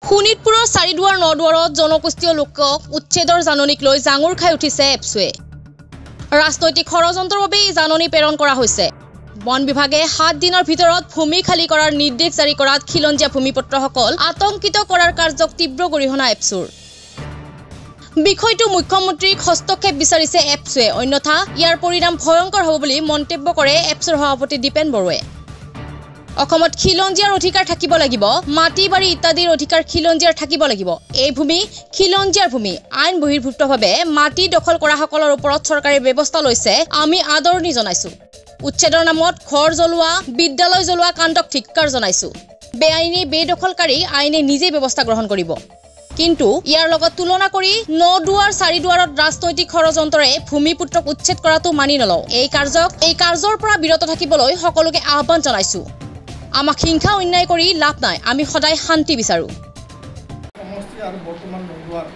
শোণিতপুৰৰ চাৰিদুৱাৰ নদুৱাৰত জনগোষ্ঠীয় লোকক উচ্ছেদৰ জাননীক লৈ জাঙুৰ খাই উঠিছে এপছুৱে। ৰাজনৈতিক ষড়যন্ত্ৰৰ বাবে এই জাননী প্ৰেৰণ কৰা হৈছে। বন বিভাগে 7 দিনৰ ভিতৰত ভূমি খালী কৰাৰ নিৰ্দেশ জাৰি কৰাত খিলঞ্জীয়া ভূমিপত্ৰসকল আতংকিত কৰাৰ কাৰ্যক তীব্ৰ গৰিহণা এপছুৰ। বিষয়টো মুখ্যমন্ত্ৰীক হস্তক্ষেপ বিচাৰিছে এপছুৱে, অন্যথা ইয়াৰ পৰিণাম ভয়ংকৰ হ'ব বুলি মন্তব্য কৰে এপছুৰ সভাপতি দীপেন বৰুৱে। অসমত খিলঞ্জীয়াৰ অধিকাৰ থাকিব লাগিব, মাটি বাৰী ইত্যাদিৰ অধিকাৰ খিলঞ্জীয়াৰ থাকিব লাগিব। এই ভূমি খিলঞ্জীয়াৰ ভূমি। আইন বহিৰ্ভূতভাৱে মাটি দখল কৰাসকলৰ ওপৰত চৰকাৰে ব্যৱস্থা লৈছে, আমি আদৰণি জনাইছো। উচ্ছেদৰ নামত ঘৰ জ্বলোৱা, বিদ্যালয় জ্বলোৱা কাণ্ডক ধিক্কাৰ জনাইছো। বেআইনী বেদখলকাৰী আইনে নিজেই ব্যৱস্থা গ্ৰহণ কৰিব। কিন্তু ইয়াৰ লগত তুলনা কৰি নদুৱাৰ চাৰিদুৱাৰত ৰাজনৈতিক ষড়যন্ত্ৰৰে ভূমিপুত্ৰক উচ্ছেদ কৰাটো মানি নলওঁ। এই কাৰ্যৰ পৰা বিৰত থাকিবলৈ সকলোকে আহ্বান জনাইছো। আমাক হিংসা অন্যায় কৰি লাভ নাই, আমি সদায় শান্তি বিচাৰো। সমষ্টি আৰু বৰ্তমান নদুৱাৰ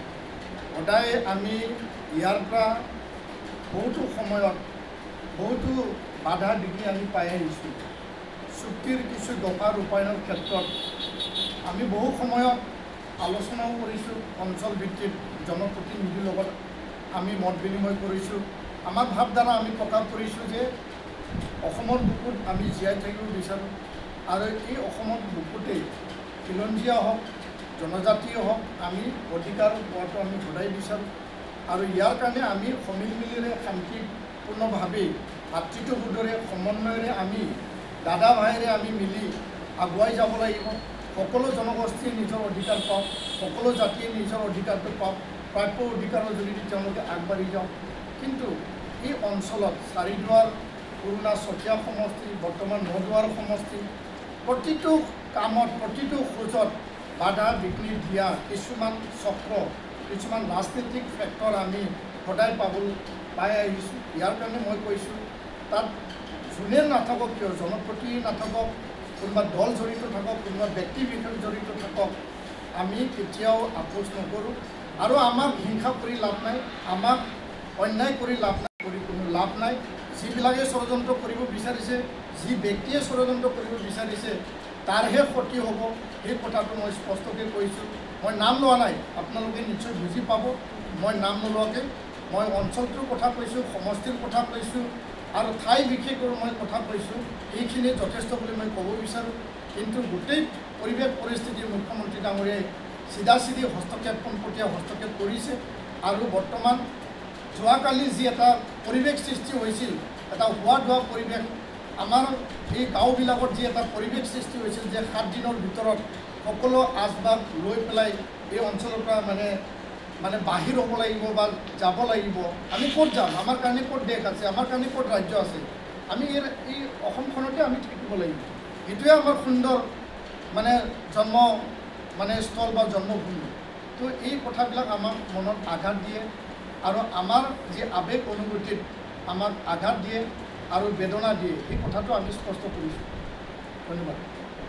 সদায় আমি ইয়াৰ পৰা বহুতো সময়ত বহুতো বাধা বিঘিনি আমি পাই আহিছোঁ। চুক্তিৰ কিছু দফা ৰূপায়ণৰ ক্ষেত্ৰত আমি বহু সময়ত আলোচনাও কৰিছোঁ। অঞ্চল ভিত্তিক জনপ্ৰতিনিধিৰ লগত আমি মত বিনিময় কৰিছোঁ। আমাৰ ভাৱধাৰা আমি প্ৰকাশ কৰিছোঁ যে অসমৰ বুকুত আমি জীয়াই থাকিব বিচাৰোঁ আৰু এই অসমৰ বুকুতেই খিলঞ্জীয়া হওক, জনজাতীয় হওক, আমি অধিকাৰ পোৱাটো আমি সদায় বিচাৰোঁ। আৰু ইয়াৰ কাৰণে আমি সমিলমিলেৰে শান্তিপূৰ্ণভাৱে ভাতৃত্ববোধেৰে সমন্বয়েৰে আমি দাদা ভাইৰে আমি মিলি আগুৱাই যাব লাগিব। সকলো জনগোষ্ঠীয়ে নিজৰ অধিকাৰ পাওক, সকলো জাতিয়ে নিজৰ অধিকাৰটো পাওক, প্ৰাপ্য অধিকাৰৰ জৰিয়তে তেওঁলোকে আগবাঢ়ি যাওক। কিন্তু এই অঞ্চলত চাৰিদুৱাৰ, পুৰণা চতিয়া সমষ্টি, বৰ্তমান নদুৱাৰ সমষ্টি, প্ৰতিটো কামত প্ৰতিটো খোজত বাধা বিঘিনি দিয়া কিছুমান চক্ৰ, কিছুমান ৰাজনীতিক ফেক্টৰ আমি সদায় পাই আহিছোঁ। ইয়াৰ কাৰণে মই কৈছোঁ, তাত যোনে নাথাকক কিয়, জনপ্ৰতিনিধি নাথাকক, কোনোবা দল জড়িত থাকক, কোনোবা ব্যক্তি বিশেষ জড়িত থাকক, আমি কেতিয়াও আপোচ নকৰোঁ। আৰু আমাক হিংসা কৰি লাভ নাই, আমাক অন্যায় কৰি লাভ নাই, কোনো লাভ নাই। যিবিলাকে ষড়যন্ত্ৰ কৰিব বিচাৰিছে, যি ব্যক্তিয়ে ষড়যন্ত্ৰ কৰিব বিচাৰিছে, তাৰহে ক্ষতি হ'ব। সেই কথাটো মই স্পষ্টকৈ কৈছোঁ। মই নাম লোৱা নাই, আপোনালোকে নিশ্চয় বুজি পাব। মই নাম নোলোৱাকৈ মই অঞ্চলটোৰ কথা কৈছোঁ, সমষ্টিৰ কথা কৈছোঁ আৰু ঠাই বিশেষৰ মই কথা কৈছোঁ। এইখিনি যথেষ্ট বুলি মই ক'ব বিচাৰোঁ। কিন্তু গোটেই পৰিৱেশ পৰিস্থিতি মুখ্যমন্ত্ৰী ডাঙৰীয়াই চিধা হস্তক্ষেপ, পোনপটীয়া হস্তক্ষেপ কৰিছে। আৰু বৰ্তমান যোৱাকালি যি এটা পৰিৱেশ সৃষ্টি হৈছিল, এটা হোৱা ধোৱা পৰিৱেশ, আমাৰ এই গাঁওবিলাকত যি এটা পৰিৱেশ সৃষ্টি হৈছিল যে 7 দিনৰ ভিতৰত সকলো আচবাব লৈ পেলাই এই অঞ্চলৰ পৰা মানে বাহিৰ হ'ব লাগিব বা যাব লাগিব। আমি ক'ত যাম? আমাৰ কাৰণে ক'ত দেশ আছে? আমাৰ কাৰণে ক'ত ৰাজ্য আছে? আমি এই অসমখনতে আমি থাকিব লাগিব। এইটোৱে আমাৰ সুন্দৰ স্থল বা জন্মভূমি। তো এই কথাবিলাক আমাক মনত আঘাত দিয়ে আৰু আমাৰ যি আৱেগ অনুভূতিত আমাক আঘাত দিয়ে আৰু বেদনা দিয়ে। এই কথাটো আমি স্পষ্ট কৰিছোঁ। ধন্যবাদ।